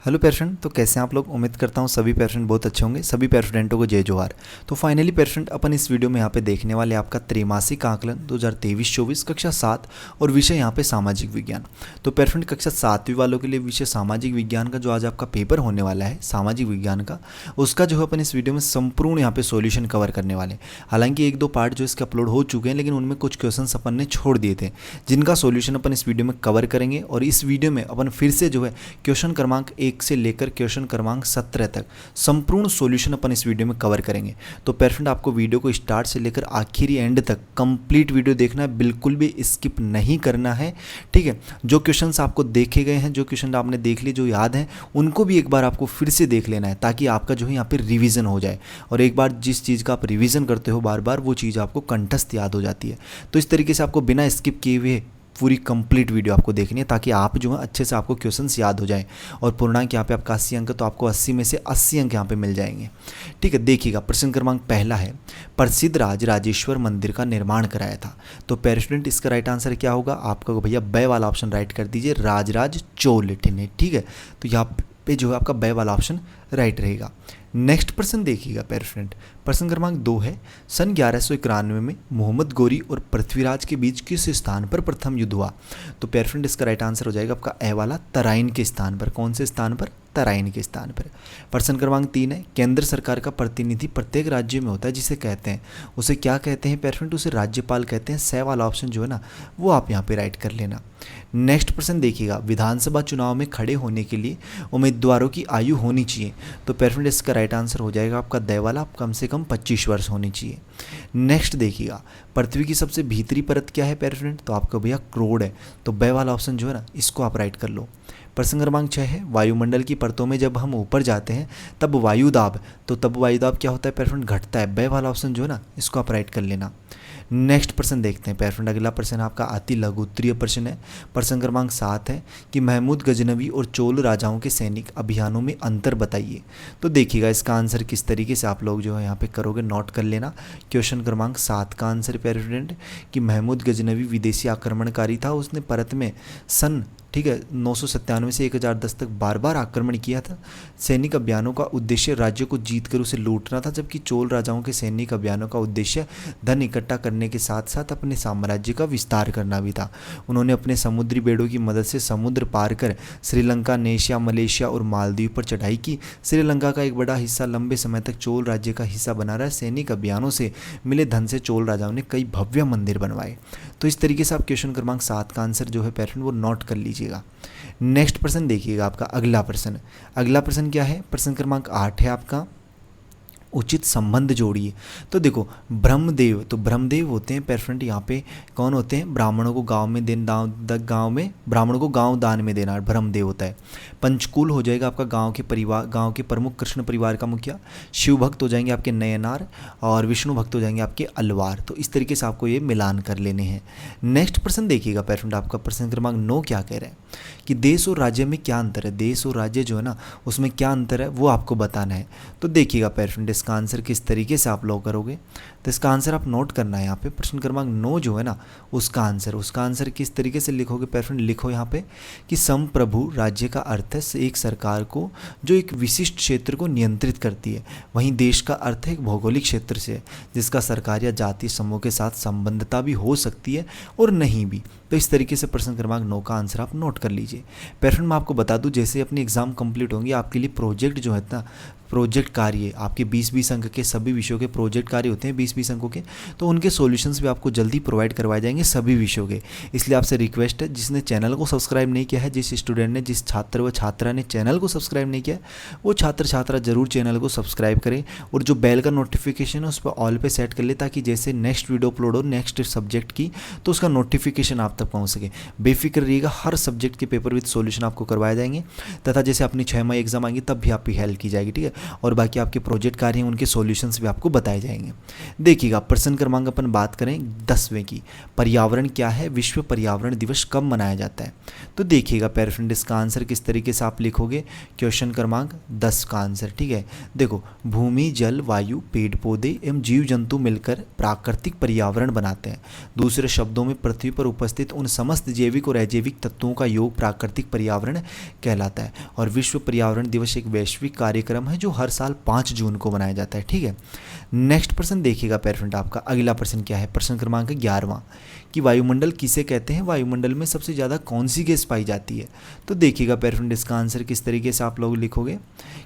Hello patient, तो कैसे हैं आप लोग। उम्मीद करता हूँ सभी पेशेंट बहुत अच्छे होंगे। सभी पेशेंटों को जय जोहार। तो फाइनली पेशेंट अपन इस वीडियो में यहाँ पे देखने वाले आपका त्रैमासिक आकलन 2023-24 कक्षा 7 और विषय यहाँ पे सामाजिक विज्ञान। तो पेशेंट कक्षा 7वीं वालों के लिए विषय सामाजिक विज्ञान का जो आज आपका पेपर होने वाला है सामाजिक विज्ञान का, उसका जो है अपन इस वीडियो में संपूर्ण यहाँ पे सोल्यूशन कवर करने वाले हैं। हालांकि एक दो पार्ट जो इसके अपलोड हो चुके हैं, लेकिन उनमें कुछ क्वेश्चन अपन ने छोड़ दिए थे, जिनका सोल्यूशन अपन इस वीडियो में कवर करेंगे। और इस वीडियो में अपन फिर से जो है क्वेश्चन क्रमांक 1 से लेकर क्वेश्चन क्रमांक 17 तक संपूर्ण सॉल्यूशन अपन इस वीडियो में कवर करेंगे। तो पेशेंट आपको वीडियो को स्टार्ट से लेकर आखिरी एंड तक कंप्लीट वीडियो देखना है, बिल्कुल भी स्किप नहीं करना है, ठीक है। जो क्वेश्चंस आपको देखे गए हैं, जो क्वेश्चन आपने देख लिए, जो याद हैं, उनको भी एक बार आपको फिर से देख लेना है, ताकि आपका जो है यहाँ पे रिवीजन हो जाए। और एक बार जिस चीज़ का आप रिवीजन करते हो बार बार, वो चीज़ आपको कंठस्थ याद हो जाती है। तो इस तरीके से आपको बिना स्किप किए हुए पूरी कंप्लीट वीडियो आपको देखनी है, ताकि आप जो है अच्छे से आपको क्वेश्चंस याद हो जाएं। और पूर्णांक यहाँ पे आपका 80 अंक, तो आपको 80 में से 80 अंक यहाँ पे मिल जाएंगे, ठीक है। देखिएगा, प्रश्न क्रमांक पहला है, प्रसिद्ध राजराजेश्वर मंदिर का निर्माण कराया था। तो पेरेस्टूडेंट इसका राइट आंसर क्या होगा आपका, भैया ब वाला ऑप्शन राइट कर दीजिए, राजराज चोल ने, ठीक है। तो यहाँ पे जो है आपका ब वाला ऑप्शन राइट रहेगा। नेक्स्ट प्रश्न देखिएगा पेरेस्टूडेंट, प्रश्न क्रमांक 2 है, सन 1191 में मोहम्मद गोरी और पृथ्वीराज के बीच किस स्थान पर प्रथम युद्ध हुआ। तो पेरेस्टूडेंट इसका राइट आंसर हो जाएगा आपका ए वाला, तराइन के स्थान पर। कौन से स्थान पर? तराइन के स्थान पर। प्रश्न क्रमांक 3 है, केंद्र सरकार का प्रतिनिधि प्रत्येक राज्य में होता है, जिसे कहते हैं, उसे क्या कहते हैं पेरेस्टूडेंट? उसे राज्यपाल कहते हैं। से वाला ऑप्शन जो है ना, वो आप यहाँ पे राइट कर लेना। नेक्स्ट प्रश्न देखिएगा, विधानसभा चुनाव में खड़े होने के लिए उम्मीदवारों की आयु होनी चाहिए। तो पेरेस्टूडेंट इसका राइट आंसर हो जाएगा आपका द वाला, कम से कम 25 वर्ष होनी चाहिए। नेक्स्ट देखिएगा, पृथ्वी की सबसे भीतरी परत क्या है पेरेस्टूडेंट? तो आपका भैया क्रोड है। तो ब वाला ऑप्शन जो है ना, इसको आप राइट कर लो। प्रश्न क्रमांक 6 है, वायुमंडल की परतों में जब हम ऊपर जाते हैं तब वायुदाब, तो तब वायुदाब क्या होता है पेरेस्टूडेंट? घटता है। ब वाला ऑप्शन जो है ना, इसको आप राइट कर लेना। नेक्स्ट प्रश्न देखते हैं पेरेस्टूडेंट, अगला प्रश्न आपका अति लघु उत्तरीय प्रश्न है। प्रश्न क्रमांक 7 है कि महमूद गजनवी और चोल राजाओं के सैनिक अभियानों में अंतर बताइए। तो देखिएगा इसका आंसर किस तरीके से आप लोग जो है यहाँ पे करोगे, नोट कर लेना। क्वेश्चन क्रमांक 7 का आंसर पेरेस्टूडेंट कि महमूद गजनवी विदेशी आक्रमणकारी था, उसने भारत में सन, ठीक है, 997 से 1010 तक बार बार आक्रमण किया था। सैनिक अभियानों का उद्देश्य राज्य को जीतकर उसे लूटना था, जबकि चोल राजाओं के सैनिक अभियानों का उद्देश्य धन इकट्ठा करने के साथ साथ अपने साम्राज्य का विस्तार करना भी था। उन्होंने अपने समुद्री बेड़ों की मदद से समुद्र पार कर श्रीलंका, नेशिया, मलेशिया और मालदीव पर चढ़ाई की। श्रीलंका का एक बड़ा हिस्सा लंबे समय तक चोल राज्य का हिस्सा बना रहा। सैनिक अभियानों से मिले धन से चोल राजाओं ने कई भव्य मंदिर बनवाए। तो इस तरीके से आप क्वेश्चन क्रमांक 7 का आंसर जो है पेरेंट वो नोट कर लीजिए। नेक्स्ट प्रश्न देखिएगा आपका अगला प्रश्न। अगला प्रश्न क्या है? प्रश्न क्रमांक 8 है आपका, उचित संबंध जोड़िए। तो देखो ब्रह्मदेव, तो ब्रह्मदेव होते हैं पेरेंट यहाँ पे कौन होते हैं? ब्राह्मणों को गांव में गांव में ब्राह्मणों को गांव दान में देना ब्रह्मदेव होता है। पंचकूल हो जाएगा आपका गांव के परिवार, गांव के प्रमुख कृष्ण परिवार का मुखिया। शिव भक्त हो जाएंगे आपके नयनार, और विष्णु भक्त हो जाएंगे आपके अलवार। तो इस तरीके से आपको ये मिलान कर लेने हैं। नेक्स्ट प्रश्न देखिएगा पेरेंट, आपका प्रश्न क्रमांक 9 क्या कह रहे हैं कि देश और राज्य में क्या अंतर है। देश और राज्य जो है ना, उसमें क्या अंतर है वो आपको बताना है। तो देखिएगा पेरेंट, इसका आंसर किस तरीके से आप लोग करोगे, तो इसका आंसर आप नोट करना है यहाँ पे। प्रश्न क्रमांक 9 जो है ना, उसका आंसर किस तरीके से लिखोगे पेरेंट? लिखो यहाँ पे कि संप्रभु राज्य का अर्थ है एक सरकार को जो एक विशिष्ट क्षेत्र को नियंत्रित करती है। वहीं देश का अर्थ है एक भौगोलिक क्षेत्र से, जिसका सरकार या जातीय समूह के साथ संबंधता भी हो सकती है और नहीं भी। तो इस तरीके से प्रश्न क्रमांक 9 का आंसर आप नोट कर लीजिए। पेरेंट मैं आपको बता दूं, जैसे अपनी एग्जाम कंप्लीट होंगी, आपके लिए प्रोजेक्ट जो है ना, प्रोजेक्ट कार्य आपके 20-20 अंक के सभी विषयों के प्रोजेक्ट कार्य होते हैं 20-20 अंकों के, तो उनके सॉल्यूशंस भी आपको जल्दी प्रोवाइड करवाए जाएंगे सभी विषयों के। इसलिए आपसे रिक्वेस्ट है, जिसने चैनल को सब्सक्राइब नहीं किया है, जिस स्टूडेंट ने, जिस छात्र व छात्रा ने चैनल को सब्सक्राइब नहीं किया है, वो छात्र छात्रा जरूर चैनल को सब्सक्राइब करें, और जो बेल का नोटिफिकेशन है उस पर ऑल पे सेट कर ले, ताकि जैसे नेक्स्ट वीडियो अपलोड हो नेक्स्ट सब्जेक्ट की, तो उसका नोटिफिकेशन आप तक पहुँच सके। बेफिक्र रहिएगा, हर सब्जेक्ट के पेपर विद सॉल्यूशन आपको करवाए जाएंगे, तथा जैसे अपनी 6 मई एग्जाम आएंगी तब भी आपकी हेल्प की जाएगी, ठीक है। और बाकी आपके प्रोजेक्ट कार्य हैं उनके सॉल्यूशंस भी आपको बताए जाएंगे। देखिएगा प्रश्न क्रमांक अपन बात करें 10वें की, पर्यावरण क्या है, विश्व पर्यावरण दिवस कब मनाया जाता है। तो देखिएगा प्यारे फ्रेंड इसका आंसर किस तरीके से आप लिखोगे, क्वेश्चन क्रमांक 10 का आंसर। ठीक है, देखो भूमि, जल, वायु, पेड़ पौधे एवं जीव जंतु मिलकर प्राकृतिक पर्यावरण बनाते हैं। दूसरे शब्दों में पृथ्वी पर उपस्थित उन समस्त जैविक और अजैविक तत्वों का योग प्राकृतिक पर्यावरण कहलाता है। और विश्व पर्यावरण दिवस एक वैश्विक कार्यक्रम है जो हर साल 5 जून को मनाया जाता है। ठीक है, नेक्स्ट प्रश्न देखिएगा प्यारे फ्रेंड आपका अगला प्रश्न क्या है, प्रश्न क्रमांक 11वां कि वायुमंडल किसे कहते हैं, वायुमंडल में सबसे ज़्यादा कौन सी गैस पाई जाती है। तो देखिएगा प्यारे फ्रेंड इसका आंसर किस तरीके से आप लोग लिखोगे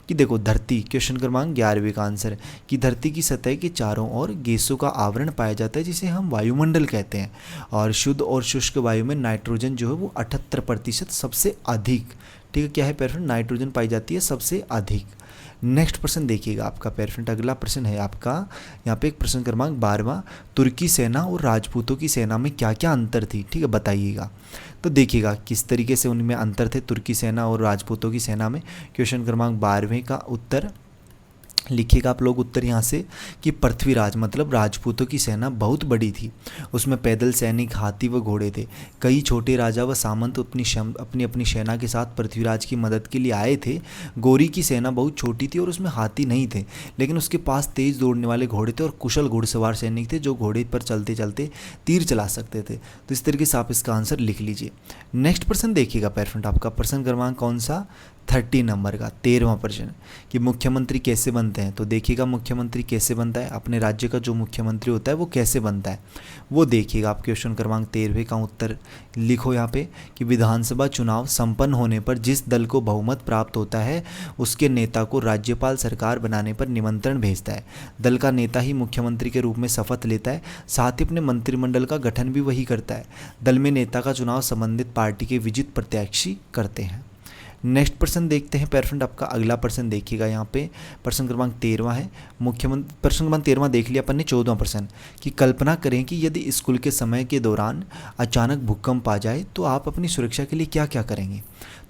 कि देखो धरती, क्वेश्चन क्रमांक 11वें का आंसर कि धरती की सतह के चारों ओर गैसों का आवरण पाया जाता है जिसे हम वायुमंडल कहते हैं। और शुद्ध और शुष्क वायु में नाइट्रोजन जो है वो 78% सबसे अधिक, ठीक है, क्या है प्यारे फ्रेंड, नाइट्रोजन पाई जाती है सबसे अधिक। नेक्स्ट प्रश्न देखिएगा आपका प्यारे फ्रेंड अगला प्रश्न है आपका यहाँ पे एक प्रश्न क्रमांक 12वां, तुर्की सेना और राजपूतों की सेना में क्या क्या अंतर थी, ठीक है, बताइएगा। तो देखिएगा किस तरीके से उनमें अंतर थे तुर्की सेना और राजपूतों की सेना में। क्वेश्चन क्रमांक 12वें का उत्तर लिखिएगा आप लोग उत्तर यहाँ से कि पृथ्वीराज मतलब राजपूतों की सेना बहुत बड़ी थी, उसमें पैदल सैनिक, हाथी व घोड़े थे। कई छोटे राजा व सामंत अपनी सेना के साथ पृथ्वीराज की मदद के लिए आए थे। गौरी की सेना बहुत छोटी थी और उसमें हाथी नहीं थे, लेकिन उसके पास तेज दौड़ने वाले घोड़े थे और कुशल घुड़सवार सैनिक थे जो घोड़े पर चलते चलते तीर चला सकते थे। तो इस तरीके से आप इसका आंसर लिख लीजिए। नेक्स्ट प्रश्न देखिएगा प्यारे फ्रेंड आपका प्रश्न क्रमांक कौन सा, 30 नंबर का 13वां प्रश्न कि मुख्यमंत्री कैसे बनते हैं। तो देखिएगा मुख्यमंत्री कैसे बनता है, अपने राज्य का जो मुख्यमंत्री होता है वो कैसे बनता है वो देखिएगा आप। क्वेश्चन क्रमांक 13वें का उत्तर लिखो यहाँ पे कि विधानसभा चुनाव संपन्न होने पर जिस दल को बहुमत प्राप्त होता है उसके नेता को राज्यपाल सरकार बनाने पर निमंत्रण भेजता है। दल का नेता ही मुख्यमंत्री के रूप में शपथ लेता है, साथ ही अपने मंत्रिमंडल का गठन भी वही करता है। दल में नेता का चुनाव संबंधित पार्टी के विजित प्रत्याशी करते हैं। नेक्स्ट प्रश्न देखते हैं प्यारे फ्रेंड आपका अगला प्रश्न देखिएगा यहाँ पे प्रश्न क्रमांक 13वां है मुख्यमंत्री। प्रश्न क्रमांक 13वां देख लिया अपन ने। 14वां प्रश्न कि कल्पना करें कि यदि स्कूल के समय के दौरान अचानक भूकंप आ जाए तो आप अपनी सुरक्षा के लिए क्या क्या करेंगे।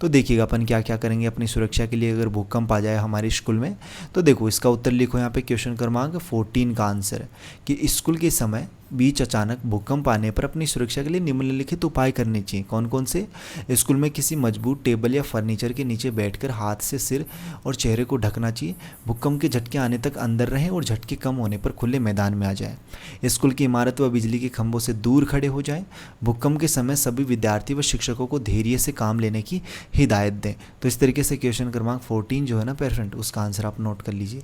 तो देखिएगा अपन क्या क्या करेंगे अपनी सुरक्षा के लिए अगर भूकंप आ जाए हमारे स्कूल में। तो देखो इसका उत्तर लिखो यहाँ पे क्वेश्चन क्रमांक 14 का आंसर कि स्कूल के समय बीच अचानक भूकंप आने पर अपनी सुरक्षा के लिए निम्नलिखित उपाय करने चाहिए। कौन कौन से, स्कूल में किसी मजबूत टेबल या फर्नीचर के नीचे बैठकर हाथ से सिर और चेहरे को ढकना चाहिए। भूकंप के झटके आने तक अंदर रहें और झटके कम होने पर खुले मैदान में आ जाए। स्कूल की इमारत व बिजली के खंभों से दूर खड़े हो जाएं। भूकंप के समय सभी विद्यार्थी व शिक्षकों को धैर्य से काम लेने की हिदायत दें। तो इस तरीके से क्वेश्चन क्रमांक 14 जो है ना पेरेंट उसका आंसर आप नोट कर लीजिए।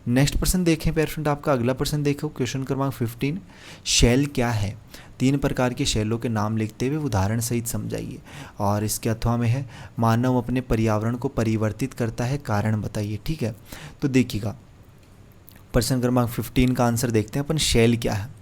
नेक्स्ट प्रश्न देखें पेरेंट आपका अगला प्रश्न देखो क्वेश्चन क्रमांक 15 शैल क्या है। 3 प्रकार के शैलों के नाम लिखते हुए उदाहरण सहित समझाइए। और इसके अथवा में है मानव अपने पर्यावरण को परिवर्तित करता है, कारण बताइए। ठीक है, तो देखिएगा प्रश्न क्रमांक 15 का आंसर देखते हैं अपन शैल क्या है।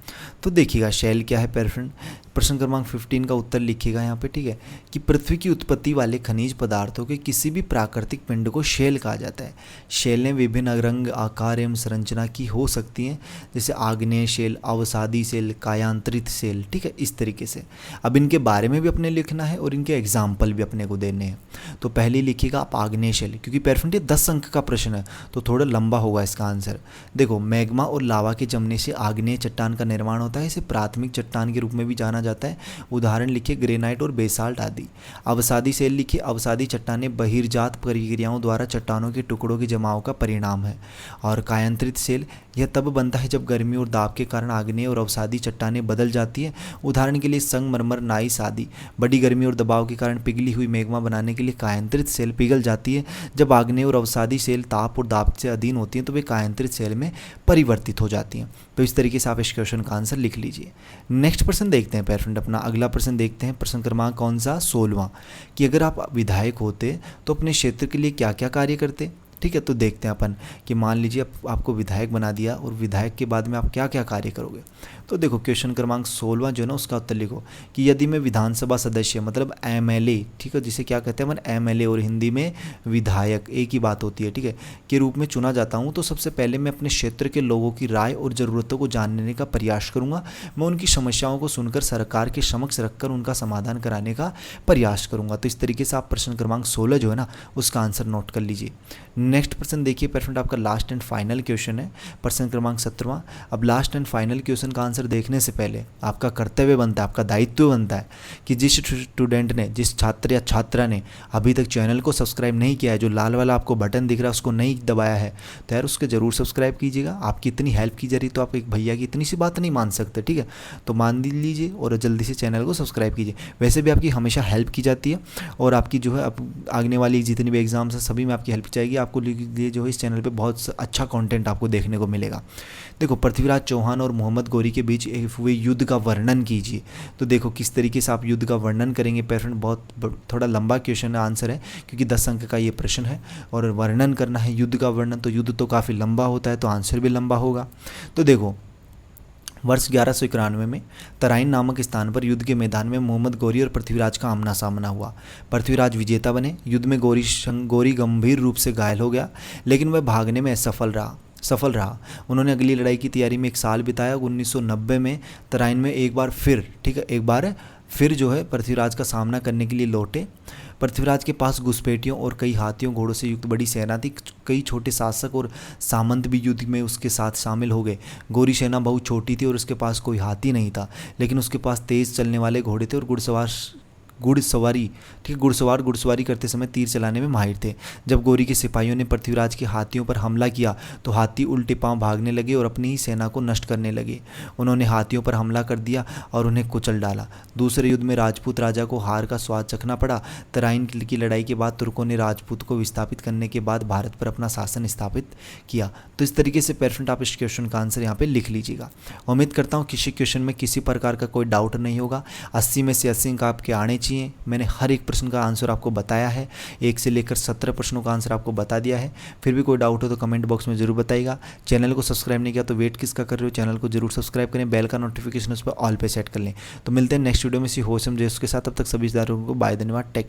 तो देखिएगा शैल क्या है पेरेंट, प्रश्न क्रमांक 15 का उत्तर लिखिएगा यहाँ पे। ठीक है कि पृथ्वी की उत्पत्ति वाले खनिज पदार्थों के किसी भी प्राकृतिक पिंड को शैल कहा जाता है। शैलें विभिन्न रंग, आकार एवं संरचना की हो सकती हैं, जैसे आग्नेय शैल, अवसादी शैल, कायांतरित शैल। ठीक है, इस तरीके से अब इनके बारे में भी अपने लिखना है और इनके एग्जाम्पल भी अपने को देने हैं। तो पहले लिखिएगा आप आग्नेय शैल, क्योंकि पेरेंट ये 10 अंक का प्रश्न है तो थोड़ा लंबा होगा इसका आंसर। देखो मैग्मा और लावा के जमने से आग्नेय चट्टान का निर्माण होता है, इसे प्राथमिक चट्टान के रूप में भी जाना जाता है। उदाहरण लिखिए ग्रेनाइट और बेसाल्ट आदि। अवसादी शैल लिखिए, अवसादी चट्टानें बहिर्जात प्रक्रियाओं द्वारा चट्टानों के टुकड़ों के जमाव का परिणाम है। और कायांतरित शैल यह तब बनता है जब गर्मी और दाब के कारण आग्नेय और अवसादी चट्टानें बदल जाती हैं। उदाहरण के लिए संगमरमर, नाइस आदि। बड़ी गर्मी और दबाव के कारण पिघली हुई मैग्मा बनाने के लिए कायांतरित शैल पिघल जाती है। जब आग्नेय और अवसादी शैल ताप और दाब से अधीन होती हैं तो वे कायांतरित शैल में परिवर्तित हो जाती हैं। तो इस तरीके से आप इस क्वेश्चन का आंसर लिख लीजिए। नेक्स्ट प्रश्न देखते हैं पेरेंट अपना अगला प्रश्न देखते हैं प्रश्न क्रमांक कौन सा 16वां कि अगर आप विधायक होते तो अपने क्षेत्र के लिए क्या क्या कार्य करते। ठीक है, तो देखते हैं अपन कि मान लीजिए आपको विधायक बना दिया और विधायक के बाद में आप क्या क्या कार्य करोगे। तो देखो क्वेश्चन क्रमांक 16वां जो है ना उसका उत्तर लिखो कि यदि मैं विधानसभा सदस्य मतलब एमएलए, ठीक है, जिसे क्या कहते हैं अपन एमएलए और हिंदी में विधायक एक ही बात होती है, ठीक है, के रूप में चुना जाता हूँ तो सबसे पहले मैं अपने क्षेत्र के लोगों की राय और ज़रूरतों को जानने का प्रयास करूँगा। मैं उनकी समस्याओं को सुनकर सरकार के समक्ष रखकर उनका समाधान कराने का प्रयास करूँगा। तो इस तरीके से आप प्रश्न क्रमांक 16 जो है ना उसका आंसर नोट कर लीजिए। नेक्स्ट प्रश्न देखिए पेरेंट, आपका लास्ट एंड फाइनल क्वेश्चन है, प्रश्न क्रमांक 17वां। अब लास्ट एंड फाइनल क्वेश्चन का आंसर देखने से पहले आपका कर्तव्य बनता है, आपका दायित्व बनता है कि जिस स्टूडेंट ने, जिस छात्र या छात्रा ने अभी तक चैनल को सब्सक्राइब नहीं किया है, जो लाल वाला आपको बटन दिख रहा है उसको नहीं दबाया है, तो यार उसके ज़रूर सब्सक्राइब कीजिएगा। आपकी इतनी हेल्प की जा रही तो आप एक भैया की इतनी सी बात नहीं मान सकते, ठीक है? तो मान लीजिए और जल्दी से चैनल को सब्सक्राइब कीजिए। वैसे भी आपकी हमेशा हेल्प की जाती है और आपकी जो है अब आने वाली जितनी भी एग्जाम्स हैं सभी में आपकी हेल्प चाहिए। आपको लिए जो है इस चैनल पे बहुत अच्छा कंटेंट आपको देखने को मिलेगा। देखो, पृथ्वीराज चौहान और मोहम्मद गौरी के बीच हुए युद्ध का वर्णन कीजिए। तो देखो किस तरीके से आप युद्ध का वर्णन करेंगे पेरेंट, बहुत थोड़ा लंबा क्वेश्चन आंसर है क्योंकि 10 अंक का ये प्रश्न है और वर्णन करना है युद्ध का वर्णन, तो युद्ध तो काफ़ी लंबा होता है तो आंसर भी लंबा होगा। तो देखो, वर्ष 1191 में तराइन नामक स्थान पर युद्ध के मैदान में मोहम्मद गौरी और पृथ्वीराज का आमना सामना हुआ। पृथ्वीराज विजेता बने। युद्ध में गौरी गंभीर रूप से घायल हो गया, लेकिन वह भागने में सफल रहा। उन्होंने अगली लड़ाई की तैयारी में 1 साल बिताया। 1990 में तराइन में एक बार फिर जो है पृथ्वीराज का सामना करने के लिए लौटे। पृथ्वीराज के पास घुसपैठियों और कई हाथियों घोड़ों से युक्त बड़ी सेना थी। कई छोटे शासक और सामंत भी युद्ध में उसके साथ शामिल हो गए। गौरी सेना बहुत छोटी थी और उसके पास कोई हाथी नहीं था, लेकिन उसके पास तेज चलने वाले घोड़े थे और घुड़सवारी करते समय तीर चलाने में माहिर थे। जब गौरी के सिपाहियों ने पृथ्वीराज के हाथियों पर हमला किया तो हाथी उल्टे पांव भागने लगे और अपनी ही सेना को नष्ट करने लगे। उन्होंने हाथियों पर हमला कर दिया और उन्हें कुचल डाला। दूसरे युद्ध में राजपूत राजा को हार का स्वाद चखना पड़ा। तराइन की लड़ाई के बाद तुर्कों ने राजपूत को विस्थापित करने के बाद भारत पर अपना शासन स्थापित किया। तो इस तरीके से पेरेंट आप इस क्वेश्चन का आंसर यहाँ पे लिख लीजिएगा। उम्मीद करता हूँ किसी क्वेश्चन में किसी प्रकार का कोई डाउट नहीं होगा। 80 में से 80 अंक आपके आने चाहिए। मैंने हर एक प्रश्न का आंसर आपको बताया है, 1 से लेकर 17 प्रश्नों का आंसर आपको बता दिया है। फिर भी कोई डाउट हो तो कमेंट बॉक्स में जरूर बताइएगा। चैनल को सब्सक्राइब नहीं किया तो वेट किसका कर रहे हो, चैनल को जरूर सब्सक्राइब करें, बेल का नोटिफिकेशन उस पर ऑल पे सेट कर लें। तो मिलते हैं नेक्स्ट वीडियो में इसी होशम जेस के साथ। तब तक सभी लोगों को बाय, धन्यवाद, टेक।